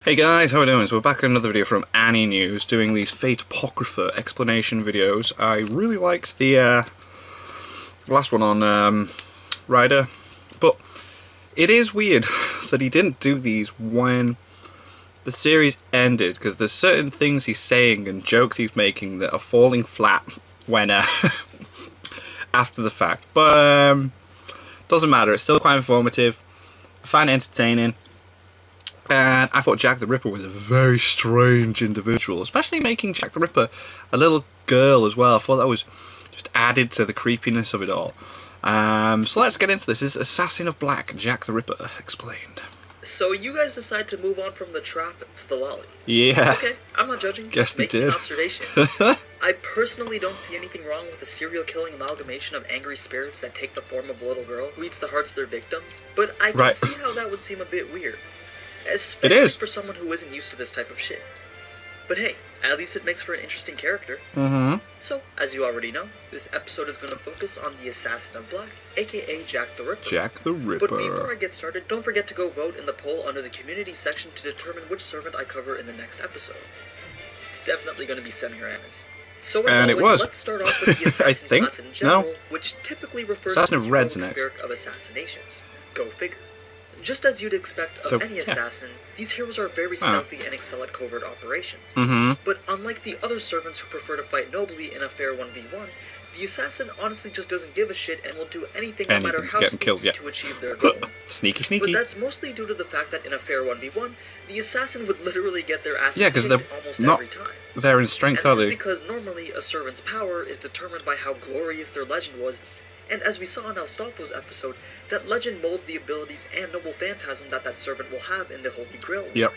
Hey guys, how are we doing? So we're back with another video from Annie News, doing these Fate Apocrypha explanation videos. I really liked the last one on Ryder, but it is weird that he didn't do these when the series ended, because there's certain things he's saying and jokes he's making that are falling flat when after the fact. But doesn't matter, it's still quite informative. I find it entertaining. And I thought Jack the Ripper was a very strange individual, especially making Jack the Ripper a little girl as well. I thought that was just added to the creepiness of it all. So let's get into this. This is Assassin of Black, Jack the Ripper, explained. So you guys decide to move on from the trap to the lolly. Yeah. Okay, I'm not judging. Guess they did. An observation. I personally don't see anything wrong with the serial-killing amalgamation of angry spirits that take the form of a little girl who eats the hearts of their victims, but I can see how that would seem a bit weird. Especially for someone who isn't used to this type of shit. But hey, at least it makes for an interesting character. So, as you already know, this episode is going to focus on the Assassin of Black, aka Jack the Ripper. Jack the Ripper. But before I get started, don't forget to go vote in the poll under the community section to determine which servant I cover in the next episode. It's definitely going to be Semiramis. So as always, let's start off with the Assassin class in general, which typically refers to the heroic spirit of assassinations. Go figure. Just as you'd expect of any assassin, these heroes are very stealthy and excel at covert operations. But unlike the other servants who prefer to fight nobly in a fair 1v1, the assassin honestly just doesn't give a shit and will do anything no matter how sneaky to achieve their goal. Sneaky. But that's mostly due to the fact that in a fair 1v1, the assassin would literally get their ass kicked almost every time. They're in strength, and are they? This is because normally a servant's power is determined by how glorious their legend was, and as we saw in Astolfo's episode, that legend molds the abilities and noble phantasm that servant will have in the Holy Grail. Yep.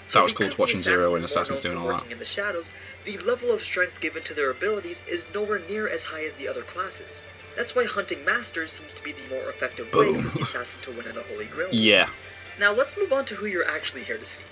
So that was cool watching Zero and Assassins doing all that. In the shadows, the level of strength given to their abilities is nowhere near as high as the other classes. That's why hunting masters seems to be the more effective way for the assassin to win in the Holy Grail. Yeah. Now let's move on to who you're actually here to see.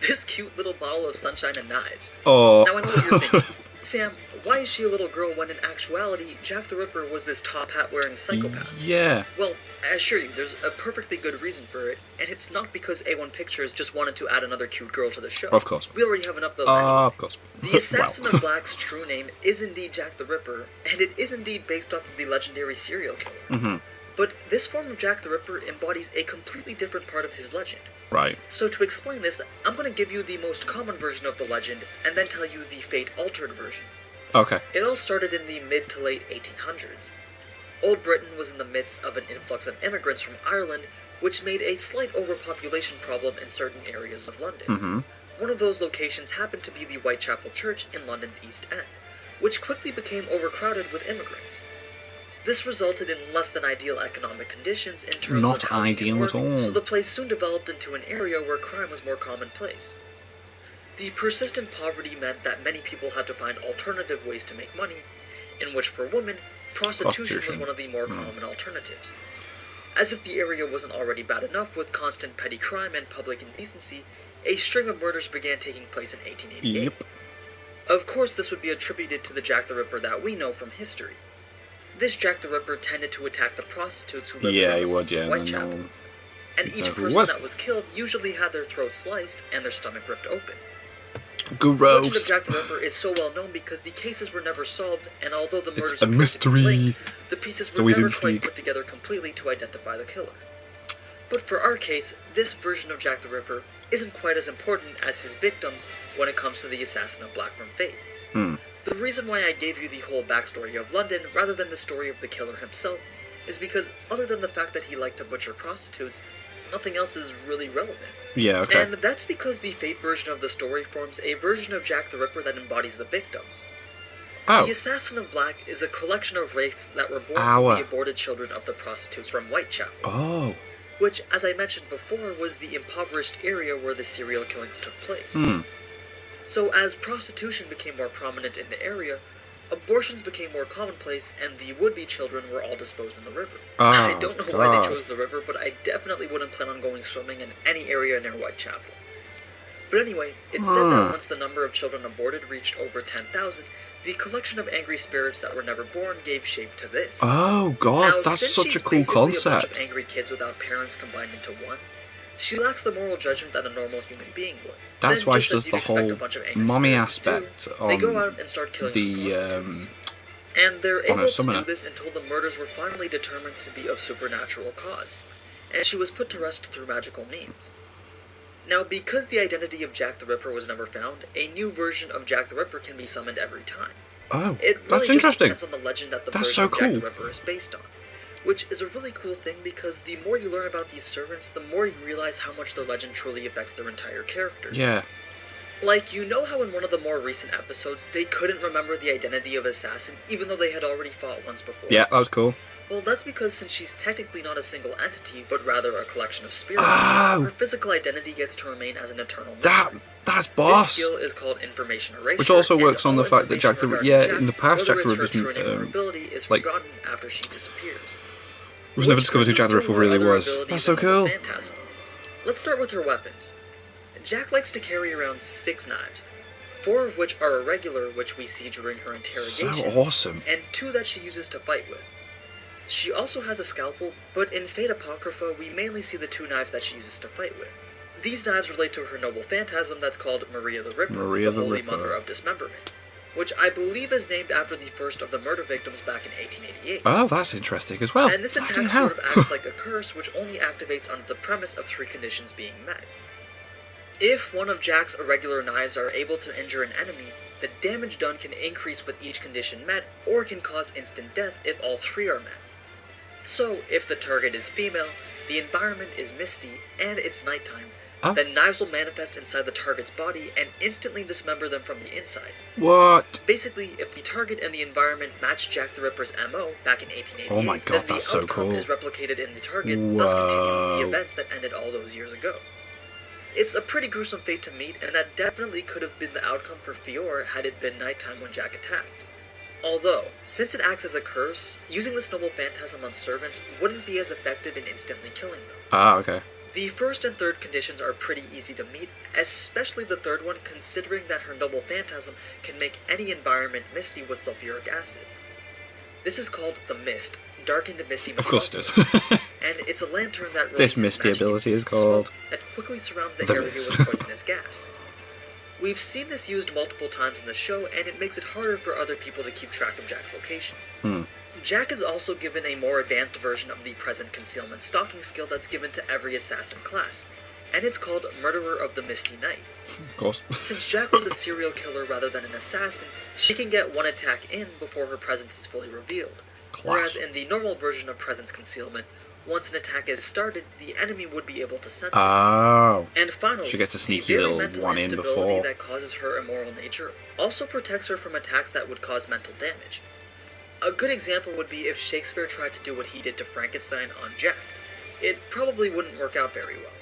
This cute little bottle of sunshine and knives. Oh. Now I know what you're thinking. Sam, why is she a little girl when in actuality, Jack the Ripper was this top hat wearing psychopath? Yeah. Well, I assure you, there's a perfectly good reason for it, and it's not because A1 Pictures just wanted to add another cute girl to the show. Of course. We already have enough of those. Of course. The Assassin of Black's true name is indeed Jack the Ripper, and it is indeed based off of the legendary serial killer. But this form of Jack the Ripper embodies a completely different part of his legend. Right. So to explain this, I'm going to give you the most common version of the legend, and then tell you the fate-altered version. Okay. It all started in the mid to late 1800s. Old Britain was in the midst of an influx of immigrants from Ireland, which made a slight overpopulation problem in certain areas of London. One of those locations happened to be the Whitechapel Church in London's East End, which quickly became overcrowded with immigrants. This resulted in less than ideal economic conditions in terms of housing and work, so the place soon developed into an area where crime was more commonplace. The persistent poverty meant that many people had to find alternative ways to make money, in which for women, prostitution was one of the more common alternatives. As if the area wasn't already bad enough with constant petty crime and public indecency, a string of murders began taking place in 1888. Yep. Of course, this would be attributed to the Jack the Ripper that we know from history. This Jack the Ripper tended to attack the prostitutes who lived in Whitechapel, and each person that was killed usually had their throat sliced and their stomach ripped open. Gross. The legend of Jack the Ripper is so well known because the cases were never solved, and although the murders a mystery, linked, the pieces were never quite put together completely to identify the killer. But for our case, this version of Jack the Ripper isn't quite as important as his victims when it comes to the Assassin of Black from Fate. The reason why I gave you the whole backstory of London rather than the story of the killer himself is because other than the fact that he liked to butcher prostitutes, nothing else is really relevant. Yeah, okay. And that's because the Fate version of the story forms a version of Jack the Ripper that embodies the victims. The Assassin of Black is a collection of wraiths that were born from the aborted children of the prostitutes from Whitechapel. Which, as I mentioned before, was the impoverished area where the serial killings took place. So as prostitution became more prominent in the area, abortions became more commonplace, and the would-be children were all disposed in the river. I don't know why they chose the river, but I definitely wouldn't plan on going swimming in any area near Whitechapel. But anyway, it's said that once the number of children aborted reached over 10,000, the collection of angry spirits that were never born gave shape to this. Oh god, now, that's such a cool a bunch concept. of angry kids without parents combined into one, She lacks the moral judgment that a normal human being would. That's Then, why just she as does you'd the expect whole a bunch of angry mommy spirits to do, aspect they go on out and start killing some the prostitutes. And they're on her able to summoner. do this until the murders were finally determined to be of supernatural cause, and she was put to rest through magical means. Now, because the identity of Jack the Ripper was never found, a new version of Jack the Ripper can be summoned every time. Oh, It really that's just interesting. depends on the legend that the That's version so of Jack the cool. Ripper is based on. Which is a really cool thing because the more you learn about these servants, the more you realize how much their legend truly affects their entire character. Yeah. Like, you know how in one of the more recent episodes, they couldn't remember the identity of Assassin even though they had already fought once before? Yeah, that was cool. Well, that's because since she's technically not a single entity, but rather a collection of spirits, Oh! her physical identity gets to remain as an eternal memory. That's This boss. skill is called information erasure, Which also and works on all the fact that Jack the information regarding in the past whether Jack the it's her Ripper's true name or ability is like- forgotten after she disappears. was never Which discovered who brings Jack us the to Ripper her really other was. abilities That's so in cool. Phantasm. Let's start with her weapons. Jack likes to carry around 6 knives, 4 of which are irregular, which we see during her interrogation, So awesome. and 2 that she uses to fight with. She also has a scalpel, but in Fate Apocrypha, we mainly see the 2 knives that she uses to fight with. These knives relate to her noble phantasm that's called Maria the Ripper, Maria the the Holy Ripper. Mother of Dismemberment, which I believe is named after the first of the murder victims back in 1888. Oh, that's interesting as well. And this Bloody attack hell. sort of acts like a curse, which only activates under the premise of 3 conditions being met. If one of Jack's irregular knives are able to injure an enemy, the damage done can increase with each condition met, or can cause instant death if all 3 are met. So, if the target is female, the environment is misty, and it's nighttime, Oh. then knives will manifest inside the target's body and instantly dismember them from the inside. What? Basically, if the target and the environment match Jack the Ripper's MO back in 1888, Oh my God, then the that's so outcome cool. is replicated in the target, thus continuing the Whoa. events that ended all those years ago. It's a pretty gruesome fate to meet, and that definitely could have been the outcome for Fior had it been nighttime when Jack attacked. Although, since it acts as a curse, using this noble phantasm on servants wouldn't be as effective in instantly killing them. Ah, okay. The first and third conditions are pretty easy to meet, especially the third one considering that her noble phantasm can make any environment misty with sulfuric acid. This is called the Mist, darkened misty Of course it is. and it's a lantern that This releases misty magic ability is smoke called that quickly surrounds the the area Mist. with poisonous gas. We've seen this used multiple times in the show, and it makes it harder for other people to keep track of Jack's location. Hmm. Jack is also given a more advanced version of the present concealment stalking skill that's given to every assassin class, and it's called Murderer of the Misty Night. Of course. Since Jack was a serial killer rather than an assassin, she can get one attack in before her presence is fully revealed. Whereas Class. in the normal version of presence concealment, once an attack is started, the enemy would be able to sense it. Oh. And finally, She gets a sneaky the very little mental one in instability before. that causes her immoral nature also protects her from attacks that would cause mental damage. A good example would be if Shakespeare tried to do what he did to Frankenstein on Jack. It probably wouldn't work out very well.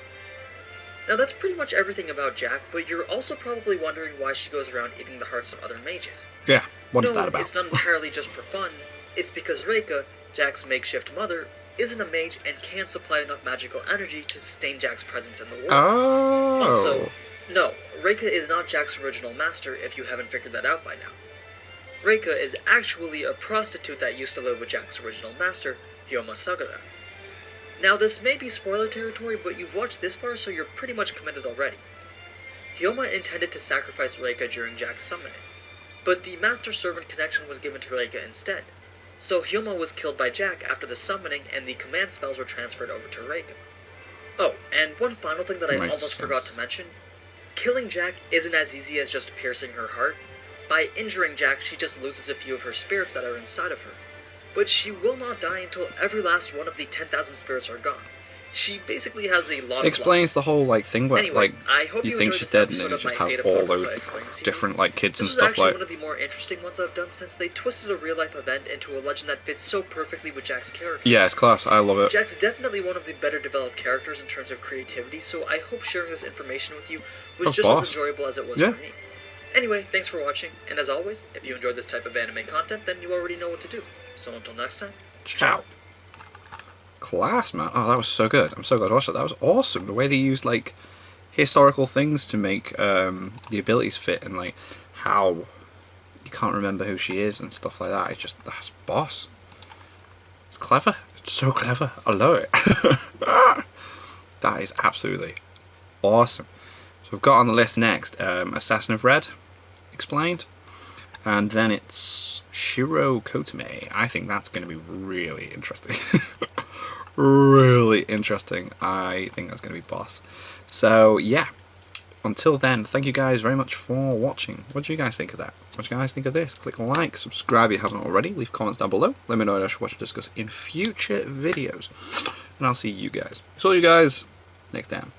Now that's pretty much everything about Jack, but you're also probably wondering why she goes around eating the hearts of other mages. Yeah, what is No, that about? it's not entirely just for fun. It's because Reika, Jack's makeshift mother, isn't a mage and can supply enough magical energy to sustain Jack's presence in the world. Oh. Also, no, Reika is not Jack's original master if you haven't figured that out by now. Reika is actually a prostitute that used to live with Jack's original master, Hyoma Sagara. Now this may be spoiler territory, but you've watched this far so you're pretty much committed already. Hyoma intended to sacrifice Reika during Jack's summoning, but the master-servant connection was given to Reika instead. So Hyoma was killed by Jack after the summoning and the command spells were transferred over to Reika. Oh, and one final thing that I Makes almost forgot sense. to mention. Killing Jack isn't as easy as just piercing her heart. By injuring Jack, she just loses a few of her spirits that are inside of her. But she will not die until every last one of the 10,000 spirits are gone. She basically has a lot It explains the whole like thing where Anyway, like I hope you you think enjoyed she's this dead and then episode it of just my has Fate all Apocrypha those Explained series. different like kids This and was stuff actually like. one of the more interesting ones I've done since they twisted a real-life event into a legend that fits so perfectly with Jack's character. Yeah, it's class. I love it. Jack's definitely one of the better developed characters in terms of creativity, so I hope sharing this information with you was Of just course. as enjoyable as it was Yeah. for me. Anyway, thanks for watching, and as always, if you enjoyed this type of anime content, then you already know what to do. So until next time, Ciao. Class, man. Oh, that was so good. I'm so glad I watched that. That was awesome. The way they used like historical things to make the abilities fit and like how you can't remember who she is and stuff like that. It's just that's boss. It's clever. It's so clever. I love it. That is absolutely awesome. So we've got on the list next Assassin of Red explained, and then it's Shiro Kotome. I think that's going to be really interesting. Really interesting. I think that's going to be boss. So yeah, until then, thank you guys very much for watching. What do you guys think of that? What do you guys think of this? Click like, subscribe if you haven't already, leave comments down below, let me know what I should watch and discuss in future videos, and I'll see you guys. So you guys next time.